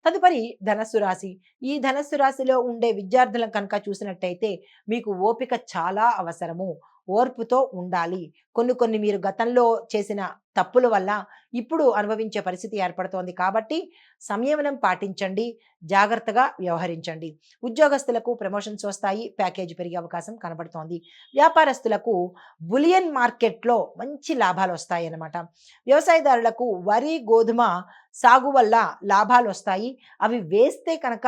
తదుపరి ధనస్సు రాశి. ఈ ధనస్సు రాశిలో ఉండే విద్యార్థులను కనుక చూసినట్టయితే మీకు ఓపిక చాలా అవసరము. ఓర్పుతో ఉండాలి. కొన్ని మీరు గతంలో చేసిన తప్పుల వల్ల ఇప్పుడు అనుభవించే పరిస్థితి ఏర్పడుతోంది కాబట్టి సంయమనం పాటించండి. జాగ్రత్తగా వ్యవహరించండి. ఉద్యోగస్తులకు ప్రమోషన్స్ వస్తాయి. ప్యాకేజ్ పెరిగే అవకాశం కనబడుతోంది. వ్యాపారస్తులకు బులియన్ మార్కెట్‌లో మంచి లాభాలు వస్తాయన్నమాట. వ్యవసాయదారులకు వరి, గోధుమ సాగు వల్ల లాభాలొస్తాయి. అవి వేస్తే కనుక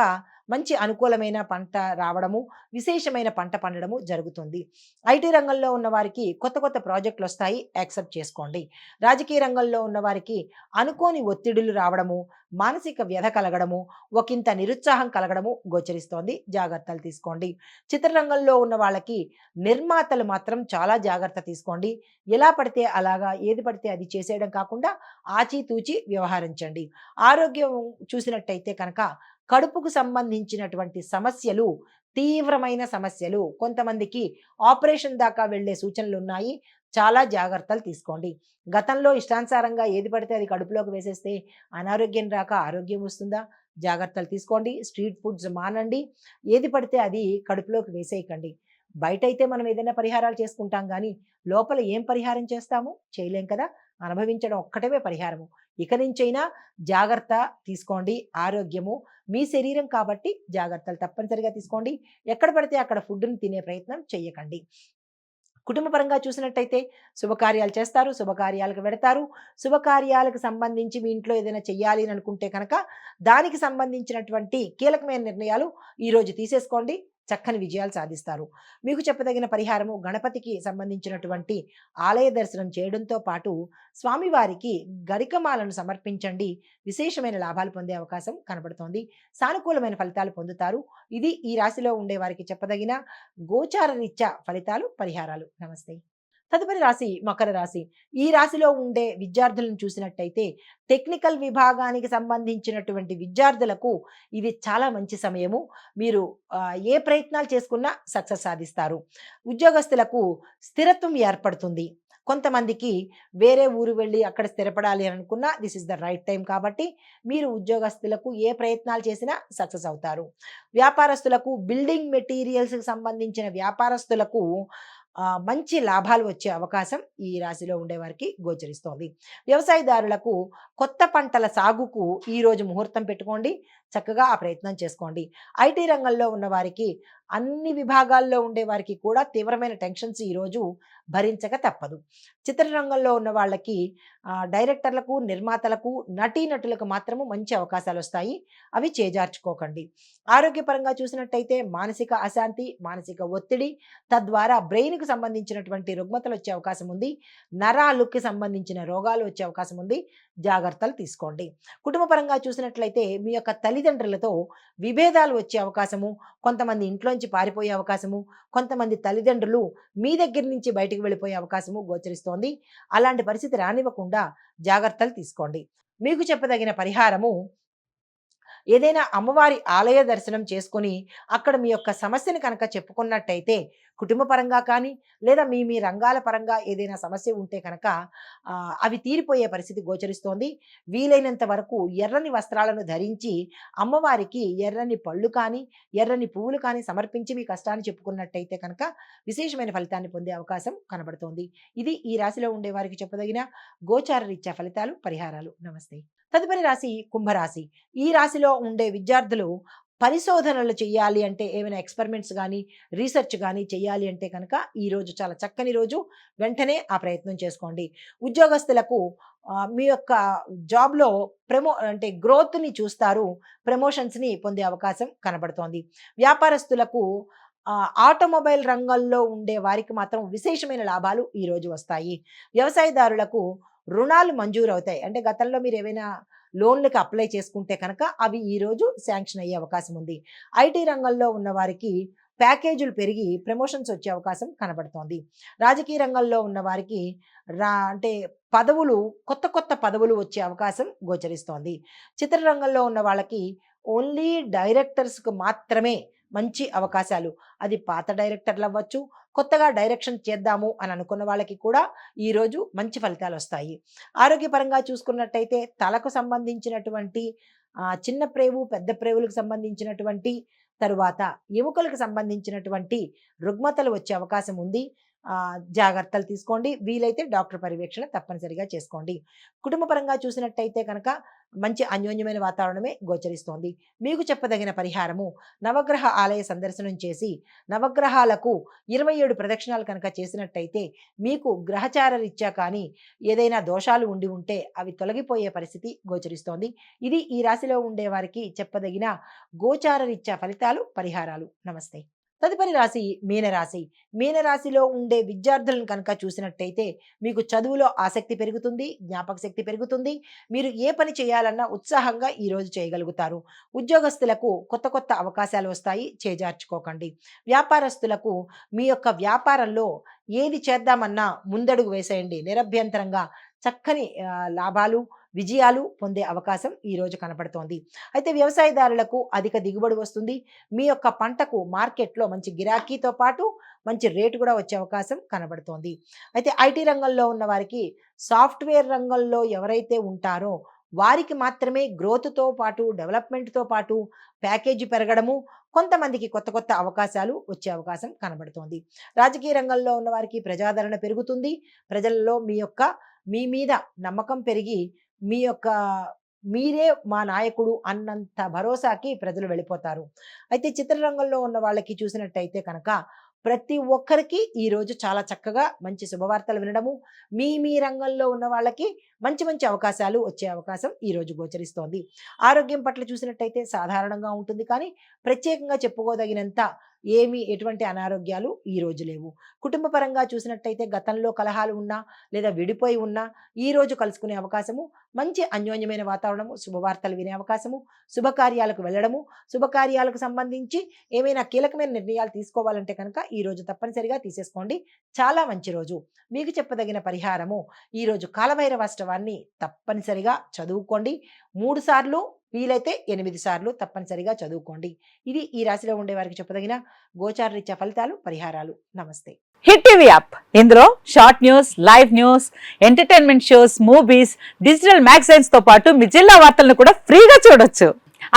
మంచి అనుకూలమైన పంట రావడము, విశేషమైన పంట పండడము జరుగుతుంది. ఐటీ రంగంలో ఉన్న వారికి కొత్త ప్రాజెక్టులొస్తాయి. యాక్సెప్ట్ చేసుకోండి. రాజకీయ రంగంలో ఉన్న వారికి అనుకోని ఒత్తిడులు రావడము, మానసిక వ్యధ కలగడము, ఒకంత నిరుత్సాహం కలగడము గోచరిస్తోంది. జాగ్రత్తలు తీసుకోండి. చిత్రరంగంలో ఉన్న వాళ్ళకి నిర్మాతలు మాత్రం చాలా జాగ్రత్త తీసుకోండి. ఎలా పడితే అలాగా, ఏది పడితే అది చేసేయడం కాకుండా ఆచితూచి వ్యవహరించండి. ఆరోగ్యం చూసినట్టయితే కనుక కడుపుకు సంబంధించినటువంటి సమస్యలు తీవ్రమైన సమస్యలు. కొంతమందికి ఆపరేషన్ దాకా వెళ్ళే సూచనలున్నాయి. చాలా జాగ్రత్తలు తీసుకోండి. గతంలో ఇష్టానుసారంగా ఏది పడితే అది కడుపులోకి వేసేస్తే అనారోగ్యం రాక ఆరోగ్యం వస్తుందా? జాగ్రత్తలు తీసుకోండి. స్ట్రీట్ ఫుడ్స్ మానండి. ఏది పడితే అది కడుపులోకి వేసేయకండి. బయటైతే మనం ఏదైనా పరిహారాలు చేసుకుంటాం గానీ, లోపల ఏం పరిహారం చేస్తాము? చేయలేం కదా! అనుభవించడం ఒక్కటమే పరిహారము. ఇక నుంచైనా జాగ్రత్త తీసుకోండి. ఆరోగ్యము మీ శరీరం కాబట్టి జాగ్రత్తలు తప్పనిసరిగా తీసుకోండి. ఎక్కడ పడితే అక్కడ ఫుడ్‌ని తినే ప్రయత్నం చెయ్యకండి. కుటుంబ పరంగా చూసినట్టయితే శుభకార్యాలు చేస్తారు. శుభకార్యాలకు వెడతారు. శుభకార్యాలకు సంబంధించి మీ ఇంట్లో ఏదైనా చెయ్యాలి అని అనుకుంటే కనుక దానికి సంబంధించినటువంటి కీలకమైన నిర్ణయాలు ఈరోజు తీసేసుకోండి. చక్కని విజయాలు సాధిస్తారు. మీకు చెప్పదగిన పరిహారము గణపతికి సంబంధించినటువంటి ఆలయ దర్శనం చేయడంతో పాటు స్వామివారికి గరికమాలను సమర్పించండి. విశేషమైన లాభాలు పొందే అవకాశం కనబడుతోంది. సానుకూలమైన ఫలితాలు పొందుతారు. ఇది ఈ రాశిలో ఉండే వారికి చెప్పదగిన గోచార రీత్యా ఫలితాలు, పరిహారాలు. నమస్తే. తదుపరి రాశి మకర రాశి. ఈ రాశిలో ఉండే విద్యార్థులను చూసినట్టయితే టెక్నికల్ విభాగానికి సంబంధించినటువంటి విద్యార్థులకు ఇది చాలా మంచి సమయము. మీరు ఏ ప్రయత్నాలు చేసుకున్నా సక్సెస్ సాధిస్తారు. ఉద్యోగస్తులకు స్థిరత్వం ఏర్పడుతుంది. కొంతమందికి వేరే ఊరు వెళ్ళి అక్కడ స్థిరపడాలి అని అనుకున్నా this is the right time కాబట్టి మీరు ఉద్యోగస్తులకు ఏ ప్రయత్నాలు చేసినా సక్సెస్ అవుతారు. వ్యాపారస్తులకు బిల్డింగ్ మెటీరియల్స్‌కి సంబంధించిన వ్యాపారస్తులకు మంచి లాభాలు వచ్చే అవకాశం ఈ రాశిలో ఉండేవారికి గోచరిస్తోంది. వ్యవసాయదారులకు కొత్త పంటల సాగుకు ఈరోజు ముహూర్తం పెట్టుకోండి. చక్కగా ఆ ప్రయత్నం చేసుకోండి. ఐటీ రంగంలో ఉన్నవారికి అన్ని విభాగాల్లో ఉండేవారికి కూడా తీవ్రమైన టెన్షన్స్ ఈరోజు భరించక తప్పదు. చిత్రరంగంలో ఉన్న వాళ్ళకి డైరెక్టర్లకు, నిర్మాతలకు, నటీనటులకు మాత్రము మంచి అవకాశాలు వస్తాయి. అవి చేజార్చుకోకండి. ఆరోగ్యపరంగా చూసినట్టయితే మానసిక అశాంతి, మానసిక ఒత్తిడి, తద్వారా బ్రెయిన్‌కి సంబంధించినటువంటి రుగ్మతలు వచ్చే అవకాశం ఉంది. నరాలకు సంబంధించిన రోగాలు వచ్చే అవకాశం ఉంది. జాగ్రత్తలు తీసుకోండి. కుటుంబ పరంగా చూసినట్లయితే మీ యొక్క తల్లిదండ్రులతో విభేదాలు వచ్చే అవకాశము, కొంతమంది ఇంట్లోంచి పారిపోయే అవకాశము, కొంతమంది తల్లిదండ్రులు మీ దగ్గర నుంచి బయటికి వెళ్ళిపోయే అవకాశము గోచరిస్తోంది. అలాంటి పరిస్థితి రానివ్వకుండా జాగ్రత్తలు తీసుకోండి. మీకు చెప్పదగిన పరిహారము ఏదైనా అమ్మవారి ఆలయ దర్శనం చేసుకొని అక్కడ మీ యొక్క సమస్యను కనుక చెప్పుకున్నట్టయితే కుటుంబ పరంగా కానీ లేదా మీ రంగాల పరంగా ఏదైనా సమస్య ఉంటే కనుక అవి తీరిపోయే పరిస్థితి గోచరిస్తోంది. వీలైనంత వరకు ఎర్రని వస్త్రాలను ధరించి అమ్మవారికి ఎర్రని పళ్ళు కానీ ఎర్రని పువ్వులు కానీ సమర్పించి మీ కష్టాన్ని చెప్పుకున్నట్టయితే కనుక విశేషమైన ఫలితాన్ని పొందే అవకాశం కనబడుతోంది. ఇది ఈ రాశిలో ఉండే వారికి చెప్పదగిన గోచార రీత్యా ఫలితాలు, పరిహారాలు. నమస్తే. తదుపరి రాశి కుంభరాశి. ఈ రాశిలో ఉండే విద్యార్థులు పరిశోధనలు చేయాలి అంటే ఏమైనా ఎక్స్పెరిమెంట్స్ గానీ, రీసెర్చ్ గానీ చేయాలి అంటే కనుక ఈరోజు చాలా చక్కని రోజు. వెంటనే ఆ ప్రయత్నం చేసుకోండి. ఉద్యోగస్తులకు మీ యొక్క జాబ్‌లో అంటే గ్రోత్‌ని చూస్తారు. ప్రమోషన్స్‌ని పొందే అవకాశం కనబడుతోంది. వ్యాపారస్తులకు ఆటోమొబైల్ రంగంలో ఉండే వారికి మాత్రం విశేషమైన లాభాలు ఈరోజు వస్తాయి. వ్యవసాయదారులకు రుణాలు మంజూరవుతాయి. అంటే గతంలో మీరేవైనా లోన్‌లకి అప్లై చేసుకుంటే కనుక అవి ఈరోజు శాంక్షన్ అయ్యే అవకాశం ఉంది. ఐటీ రంగంలో ఉన్నవారికి ప్యాకేజీలు పెరిగి ప్రమోషన్స్ వచ్చే అవకాశం కనబడుతోంది. రాజకీయ రంగంలో ఉన్నవారికి అంటే పదవులు కొత్త పదవులు వచ్చే అవకాశం గోచరిస్తోంది. చిత్రరంగంలో ఉన్న వాళ్ళకి ఓన్లీ డైరెక్టర్స్‌కు మాత్రమే మంచి అవకాశాలు. అది పాత డైరెక్టర్‌లవ్వచ్చు, కొత్తగా డైరెక్షన్ చేద్దాము అని అనుకున్న వాళ్ళకి కూడా ఈరోజు మంచి ఫలితాలొస్తాయి. ఆరోగ్యపరంగా చూసుకున్నట్టయితే తలకు సంబంధించినటువంటి చిన్న ప్రేవు, పెద్ద ప్రేవులకు సంబంధించినటువంటి, తరువాత ఎముకలకు సంబంధించినటువంటి రుగ్మతలు వచ్చే అవకాశం ఉంది. జాగ్రత్తలు తీసుకోండి. వీలైతే డాక్టర్ పర్యవేక్షణ తప్పనిసరిగా చేసుకోండి. కుటుంబ పరంగా చూసినట్టయితే కనుక మంచి అన్యోన్యమైన వాతావరణమే గోచరిస్తోంది. మీకు చెప్పదగిన పరిహారము, నవగ్రహ ఆలయ సందర్శనం చేసి నవగ్రహాలకు 27 ప్రదక్షిణాలు కనుక చేసినట్టయితే మీకు గ్రహచార రీత్యా కానీ ఏదైనా దోషాలు ఉండి ఉంటే అవి తొలగిపోయే పరిస్థితి గోచరిస్తోంది. ఇది ఈ రాశిలో ఉండే వారికి చెప్పదగిన గోచార రీత్యా ఫలితాలు, పరిహారాలు. నమస్తే. తదుపరి రాశి మీనరాశి. మీనరాశిలో ఉండే విద్యార్థులను కనుక చూసినట్టయితే మీకు చదువులో ఆసక్తి పెరుగుతుంది, జ్ఞాపక శక్తి పెరుగుతుంది. మీరు ఏ పని చేయాలన్నా ఉత్సాహంగా ఈరోజు చేయగలుగుతారు. ఉద్యోగస్తులకు కొత్త కొత్త అవకాశాలు వస్తాయి, చేజార్చుకోకండి. వ్యాపారస్తులకు మీ యొక్క వ్యాపారంలో ఏది చేద్దామన్నా ముందడుగు వేసేయండి. నిరభ్యంతరంగా చక్కని లాభాలు, విజయాలు పొందే అవకాశం ఈరోజు కనపడుతోంది. అయితే వ్యవసాయదారులకు అధిక దిగుబడి వస్తుంది. మీ యొక్క పంటకు మార్కెట్లో మంచి గిరాకీతో పాటు మంచి రేటు కూడా వచ్చే అవకాశం కనబడుతోంది. అయితే ఐటీ రంగంలో ఉన్న వారికి, సాఫ్ట్వేర్ రంగంలో ఎవరైతే ఉంటారో వారికి మాత్రమే గ్రోత్తో పాటు, డెవలప్మెంట్తో పాటు ప్యాకేజీ పెరగడము, కొంతమందికి కొత్త కొత్త అవకాశాలు వచ్చే అవకాశం కనబడుతోంది. రాజకీయ రంగంలో ఉన్న వారికి ప్రజాదరణ పెరుగుతుంది. ప్రజల్లో మీ మీద నమ్మకం పెరిగి మీరే మా నాయకుడు అన్నంత భరోసాకి ప్రజలు వెళ్ళిపోతారు. అయితే చిత్రరంగంలో ఉన్న వాళ్ళకి చూసినట్టయితే కనుక ప్రతి ఒక్కరికి ఈరోజు చాలా చక్కగా మంచి శుభవార్తలు వినడము, మీ రంగంలో ఉన్న వాళ్ళకి మంచి మంచి అవకాశాలు వచ్చే అవకాశం ఈరోజు గోచరిస్తోంది. ఆరోగ్యం పట్ల చూసినట్టయితే సాధారణంగా ఉంటుంది, కానీ ప్రత్యేకంగా చెప్పుకోదగినంత ఎటువంటి అనారోగ్యాలు ఈరోజు లేవు. కుటుంబ పరంగా చూసినట్టయితే గతంలో కలహాలు ఉన్నా లేదా విడిపోయి ఉన్నా ఈరోజు కలుసుకునే అవకాశము, మంచి అన్యోన్యమైన వాతావరణము, శుభవార్తలు వినే అవకాశము, శుభకార్యాలకు వెళ్ళడము, శుభకార్యాలకు సంబంధించి ఏమైనా కీలకమైన నిర్ణయాలు తీసుకోవాలంటే కనుక ఈరోజు తప్పనిసరిగా తీసేసుకోండి. చాలా మంచి రోజు. మీకు చెప్పదగిన పరిహారము, ఈరోజు కాలభైరవాష్టవాన్ని తప్పనిసరిగా చదువుకోండి. 3 సార్లు, వీలైతే 8 సార్లు తప్పనిసరిగా చదువుకోండి. ఇది ఈ రాశిలో ఉండే వారికి చెప్పదగిన గోచార రీత్యా ఫలితాలు, పరిహారాలు. నమస్తే. హిట్ టీవీ యాప్, ఇందులో short news, live news, entertainment shows, movies, digital magazines తో పాటు మీ జిల్లా వార్తలను కూడా ఫ్రీగా చూడొచ్చు.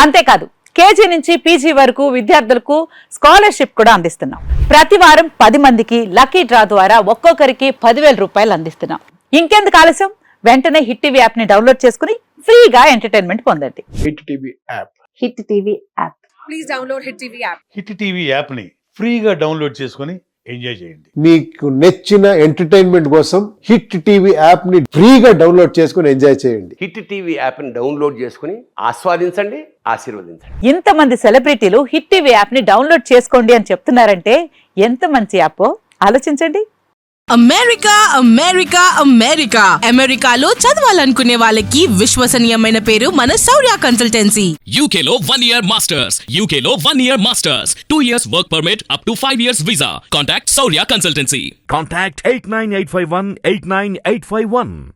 అంతేకాదు కేజీ నుంచి పీజీ వరకు విద్యార్థులకు స్కాలర్షిప్ కూడా అందిస్తున్నాం. ప్రతి వారం 10 మందికి లక్కీ డ్రా ద్వారా ఒక్కొక్కరికి 10,000 రూపాయలు అందిస్తున్నాం. ఇంకెందుకు ఆలస్యం, వెంటనే హిట్ టీవీ యాప్ ని డౌన్లోడ్ చేసుకుని ఫ్రీగా ఎంటర్టైన్మెంట్ పొందండి. Hit TV app. Hit TV app. Please download hit TV app. Hit TV app ని ఫ్రీగా డౌన్లోడ్ చేసుకుని ఎంజాయ్ చేయండి. మీకు నచ్చిన ఎంటర్టైన్మెంట్ కోసం హిట్ టీవీ యాప్ ని ఫ్రీగా డౌన్లోడ్ చేసుకుని ఎంజాయ్ చేయండి. హిట్ టీవీ యాప్ ని డౌన్లోడ్ చేసుకుని ఆస్వాదించండి, ఆశీర్వదించండి. ఇంతమంది సెలబ్రిటీలు హిట్ టీవీ యాప్ ని డౌన్లోడ్ చేసుకోండి అని చెప్తున్నారంటే ఎంత మంచి యాప్ ఆలోచించండి. అమెరికాలో చదవాలనుకునే వాళ్ళకి విశ్వసనీయమైన పేరు మన శౌర్య కన్సల్టెన్సీ. UK లో 1 year masters. UK లో 1 year masters. 2 years work permit up to 5 years visa. Contact Saurya Consultancy. Contact 89851 89851.